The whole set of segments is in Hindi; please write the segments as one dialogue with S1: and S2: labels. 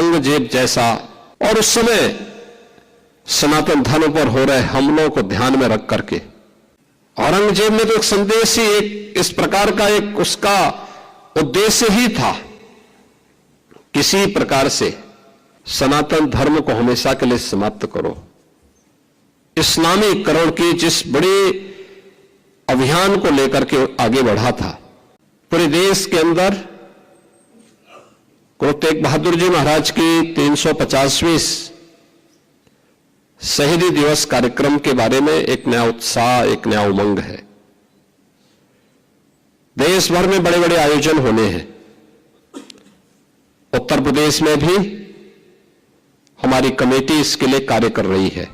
S1: औरंगजेब जैसा, और उस समय सनातन धर्म पर हो रहे हमलों को ध्यान में रख करके औरंगजेब ने तो एक संदेश ही, एक इस प्रकार का एक उसका उद्देश्य ही था, किसी प्रकार से सनातन धर्म को हमेशा के लिए समाप्त करो। इस्लामीकरण के जिस बड़े अभियान को लेकर के आगे बढ़ा था, पूरे देश के अंदर गुरु तेग बहादुर जी महाराज की 350वीं शहीदी दिवस कार्यक्रम के बारे में एक नया उत्साह, एक नया उमंग है। देश भर में बड़े बड़े आयोजन होने हैं। उत्तर प्रदेश में भी हमारी कमेटी इसके लिए कार्य कर रही है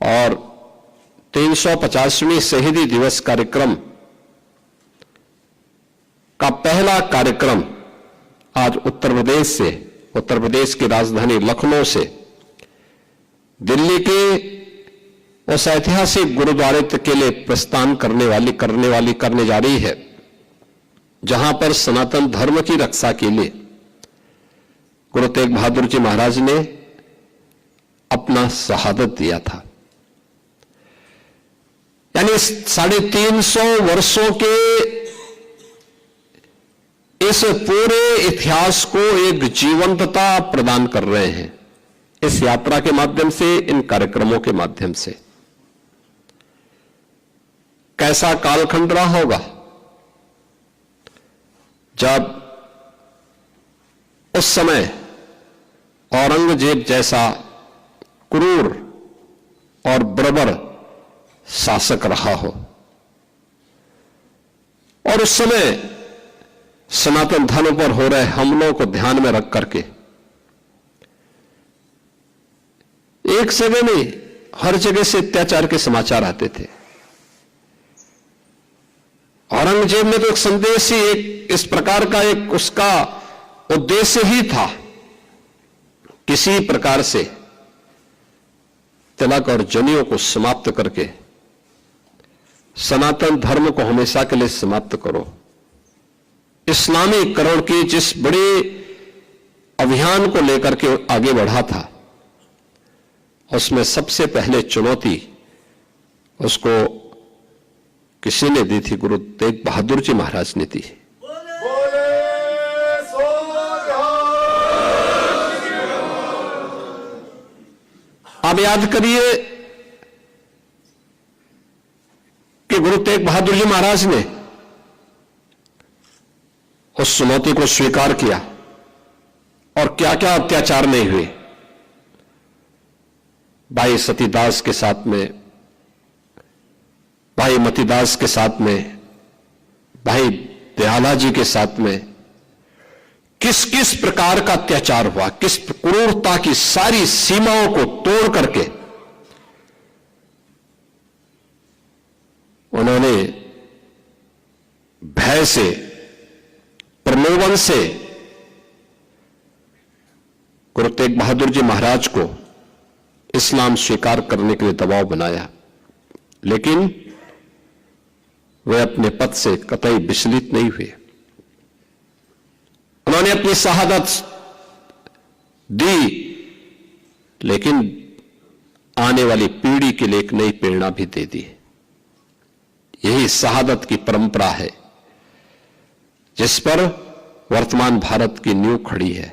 S1: और 350वीं शहीदी दिवस कार्यक्रम का पहला कार्यक्रम आज उत्तर प्रदेश की राजधानी लखनऊ से दिल्ली के उस ऐतिहासिक गुरुद्वारे के लिए प्रस्थान करने जा रही है, जहां पर सनातन धर्म की रक्षा के लिए गुरु तेग बहादुर जी महाराज ने अपना शहादत दिया था। यानी 350 वर्षों के इस पूरे इतिहास को एक जीवंतता प्रदान कर रहे हैं, इस यात्रा के माध्यम से, इन कार्यक्रमों के माध्यम से। कैसा कालखंड रहा होगा जब उस समय औरंगजेब जैसा क्रूर और बर्बर शासक रहा हो, और उस समय सनातन धर्म पर हो रहे हमलों को ध्यान में रख करके एक जगह नहीं, हर जगह से अत्याचार के समाचार आते थे। औरंगजेब ने तो एक संदेश ही, एक इस प्रकार का एक उसका उद्देश्य ही था, किसी प्रकार से तिलक और जनेऊ को समाप्त करके सनातन धर्म को हमेशा के लिए समाप्त करो। इस्लामीकरण के जिस बड़े अभियान को लेकर के आगे बढ़ा था, उसमें सबसे पहले चुनौती उसको किसी ने दी थी? गुरु तेग बहादुर जी महाराज ने दी। आप याद करिए कि गुरु तेग बहादुर जी महाराज ने उस चुनौती को स्वीकार किया और क्या क्या अत्याचार नहीं हुए। भाई सतीदास के साथ में, भाई मतीदास के साथ में, भाई दयाला जी के साथ में किस किस प्रकार का अत्याचार हुआ, किस क्रूरता की सारी सीमाओं को तोड़ करके उन्होंने भय से, प्रलोभन से गुरु तेग बहादुर जी महाराज को इस्लाम स्वीकार करने के लिए दबाव बनाया, लेकिन वे अपने पद से कतई विचलित नहीं हुए। उन्होंने अपनी शहादत दी, लेकिन आने वाली पीढ़ी के लिए एक नई प्रेरणा भी दे दी। यही शहादत की परंपरा है जिस पर वर्तमान भारत की नींव खड़ी है।